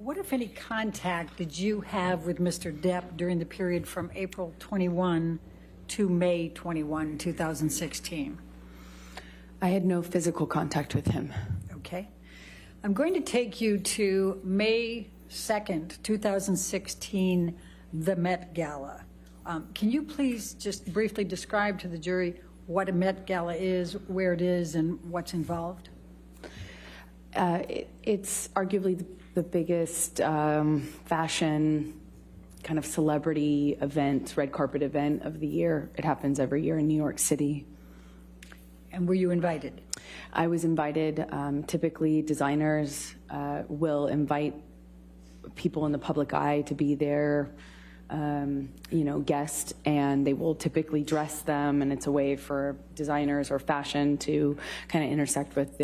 What, if any, contact did you have with Mr. Depp during the period from April 21 to May 21, 2016? I had no physical contact with him. Okay. I'm going to take you to May 2nd, 2016, the Met Gala. Can you please just briefly describe to the jury what a Met Gala is, where it is, and what's involved? It's arguably the biggest fashion kind of celebrity event, red carpet event of the year. It happens every year in New York City. And were you invited? I was invited. Typically, designers will invite people in the public eye to be their, guest, and they will typically dress them, and it's a way for designers or fashion to kind of intersect with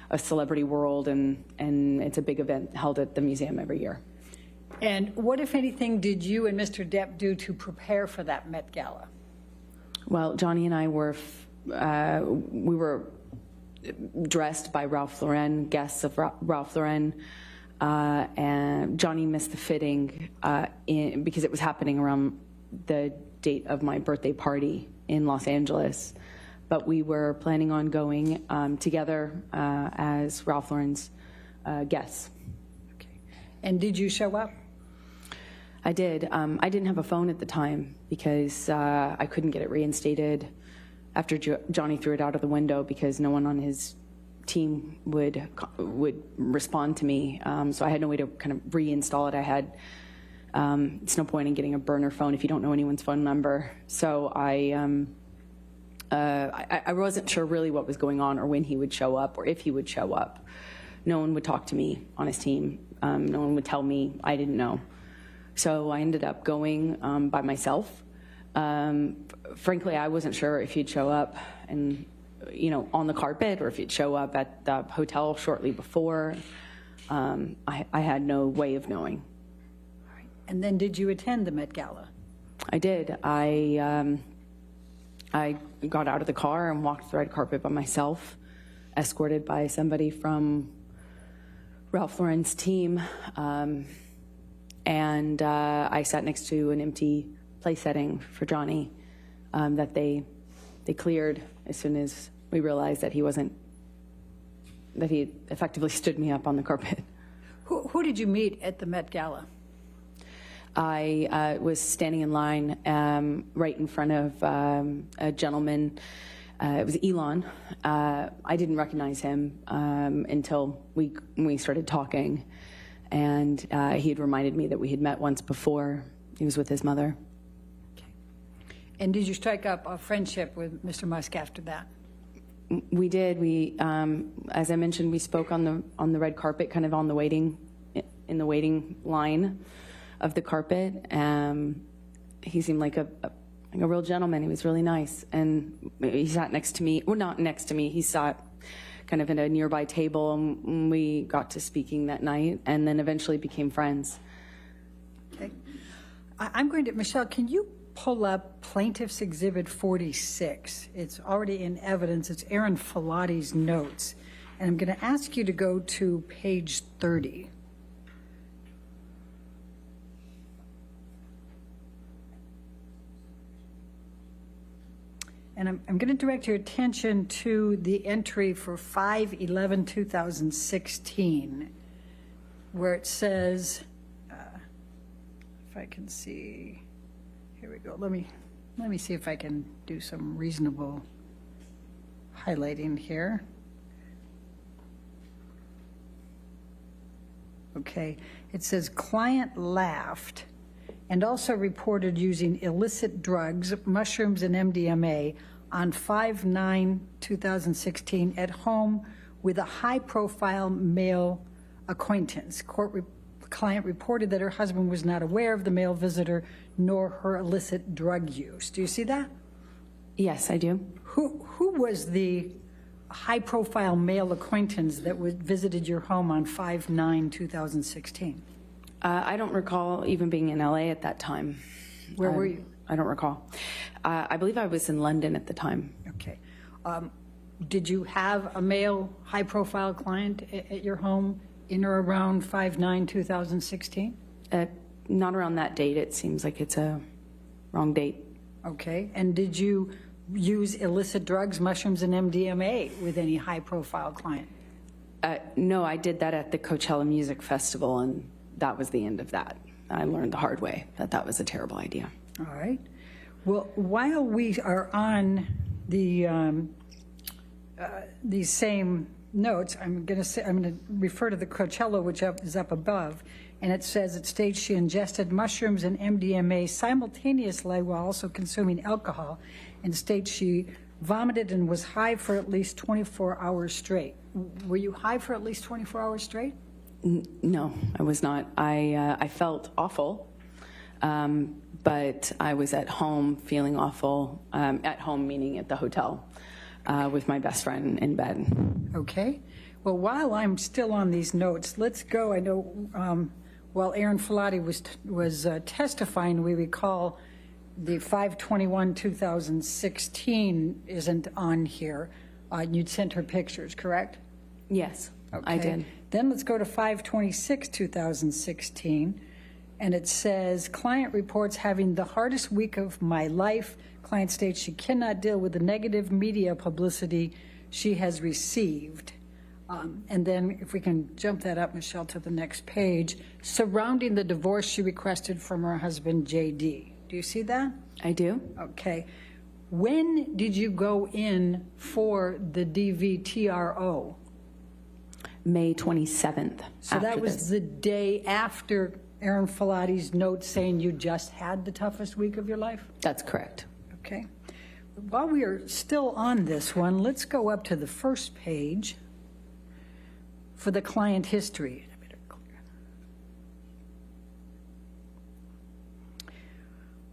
a celebrity world, and it's a big event held at the museum every year. And what, if anything, did you and Mr. Depp do to prepare for that Met Gala? Well, Johnny and I were we were dressed by Ralph Lauren, guests of Ralph Lauren, and Johnny missed the fitting because it was happening around the date of my birthday party in Los Angeles. But we were planning on going together as Ralph Lauren's guests. Okay. And did you show up? I did. I didn't have a phone at the time because I couldn't get it reinstated after Johnny threw it out of the window because no one on his team would respond to me. So I had no way to kind of reinstall it. I had, it's no point in getting a burner phone if you don't know anyone's phone number. So I wasn't sure really what was going on or when he would show up or if he would show up. No one would talk to me on his team. No one would tell me. I didn't know. So I ended up going by myself. Frankly, I wasn't sure if he'd show up and, on the carpet or if he'd show up at the hotel shortly before. I had no way of knowing. All right. And then did you attend the Met Gala? I did. I got out of the car and walked the red carpet by myself, escorted by somebody from Ralph Lauren's team. And I sat next to an empty place setting for Johnny that they cleared as soon as we realized that he effectively stood me up on the carpet. Who did you meet at the Met Gala? I was standing in line right in front of a gentleman. It was Elon. I didn't recognize him until we started talking. And he had reminded me that we had met once before. He was with his mother. Okay. And did you strike up a friendship with Mr. Musk after that? We did. We, as I mentioned, we spoke on the red carpet, kind of in the waiting line of the carpet. He seemed like a real gentleman. He was really nice, and he sat next to me. Well, not next to me. He sat kind of at a nearby table, and we got to speaking that night, and then eventually became friends. Okay. I'm going to, Michelle, can you pull up Plaintiff's Exhibit 46? It's already in evidence. It's Aaron Filatti's notes. And I'm going to ask you to go to page 30. And I'm going to direct your attention to the entry for 5/11/2016, where it says, if I can see, here we go. Let me see if I can do some reasonable highlighting here. Okay, it says client laughed and also reported using illicit drugs, mushrooms and MDMA, on 5/9/2016 at home with a high-profile male acquaintance. Client reported that her husband was not aware of the male visitor nor her illicit drug use. Do you see that? Yes, I do. Who was the high-profile male acquaintance that visited your home on 5/9/2016? I don't recall even being in LA at that time. Where were you? I don't recall. I believe I was in London at the time. Okay. Did you have a male high-profile client at your home in or around 5/9/2016? Not around that date. It seems like it's a wrong date. Okay. And did you use illicit drugs, mushrooms, and MDMA with any high-profile client? No, I did that at the Coachella Music Festival, and that was the end of that. I learned the hard way that that was a terrible idea. All right. Well, while we are on these same notes, I'm going to refer to the Coachella, which is up above, and it says it states she ingested mushrooms and MDMA simultaneously while also consuming alcohol, and states she vomited and was high for at least 24 hours straight. Were you high for at least 24 hours straight? No, I was not. I felt awful, but I was at home feeling awful, at home meaning at the hotel, with my best friend in bed. Okay. Well, while I'm still on these notes, let's go. I know while Aaron Filati was testifying, we recall the 5/21/2016 isn't on here. You'd sent her pictures, correct? Yes, Okay. I did. Then let's go to 5/26/2016, and it says, client reports having the hardest week of my life. Client states she cannot deal with the negative media publicity she has received. And then if we can jump that up, Michelle, to the next page, surrounding the divorce she requested from her husband, J.D. Do you see that? I do. Okay. When did you go in for the DVTRO? May 27th. So that was the day after Aaron Filati's note saying you just had the toughest week of your life? That's correct. Okay. While we are still on this one, let's go up to the first page for the client history.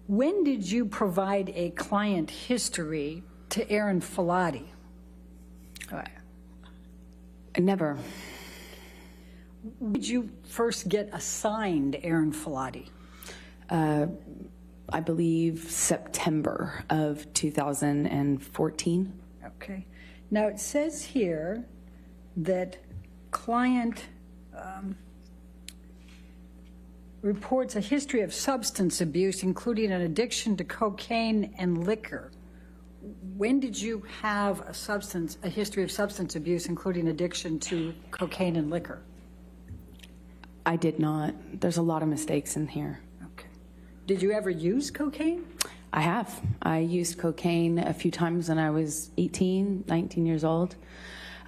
When did you provide a client history to Aaron Filati? Never. When did you first get assigned Aaron Filati? I believe September of 2014. Okay. Now it says here that client reports a history of substance abuse, including an addiction to cocaine and liquor. When did you have a history of substance abuse, including addiction to cocaine and liquor? I did not. There's a lot of mistakes in here. Okay. Did you ever use cocaine? I have. I used cocaine a few times when I was 18, 19 years old,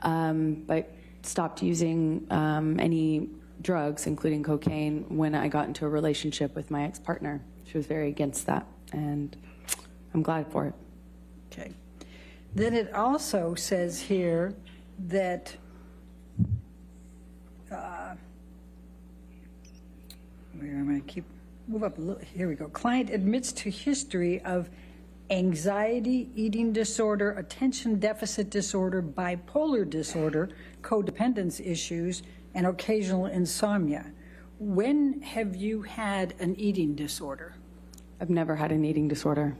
but stopped using any drugs, including cocaine, when I got into a relationship with my ex-partner. She was very against that, and I'm glad for it. Okay. Then it also says here that I'm going to move up a little. Here we go. Client admits to history of anxiety, eating disorder, attention deficit disorder, bipolar disorder, codependence issues, and occasional insomnia. When have you had an eating disorder? I've never had an eating disorder.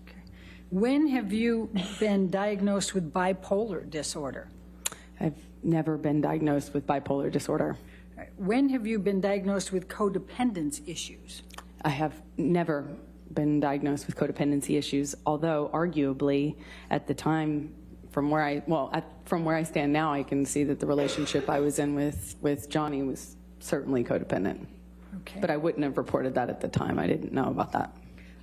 Okay. When have you been diagnosed with bipolar disorder? I've never been diagnosed with bipolar disorder. All right. When have you been diagnosed with codependence issues? I have never been diagnosed with codependency issues, although arguably at the time, from where I stand now, I can see that the relationship I was in with Johnny was certainly codependent. Okay. But I wouldn't have reported that at the time. I didn't know about that.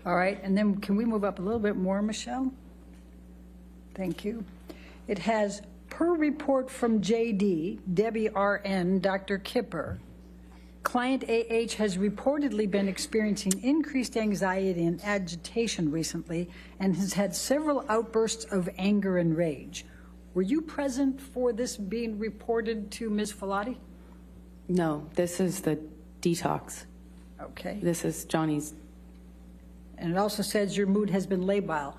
All right, and then can we move up a little bit more, Michelle? Thank you. It has, per report from JD, Debbie RN, Dr. Kipper, client AH has reportedly been experiencing increased anxiety and agitation recently and has had several outbursts of anger and rage. Were you present for this being reported to Ms. Filati? No, this is the detox. Okay. This is Johnny's. And it also says your mood has been labile.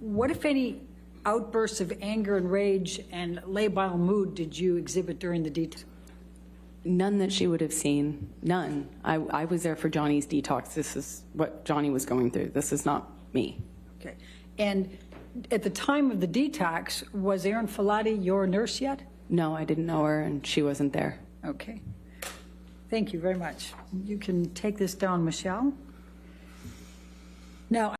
What, if any, outbursts of anger and rage and labile mood did you exhibit during the detox? None that she would have seen. None. I was there for Johnny's detox. This is what Johnny was going through. This is not me. Okay. And at the time of the detox, was Aaron Filati your nurse yet? No, I didn't know her, and she wasn't there. Okay. Thank you very much. You can take this down, Michelle. Now,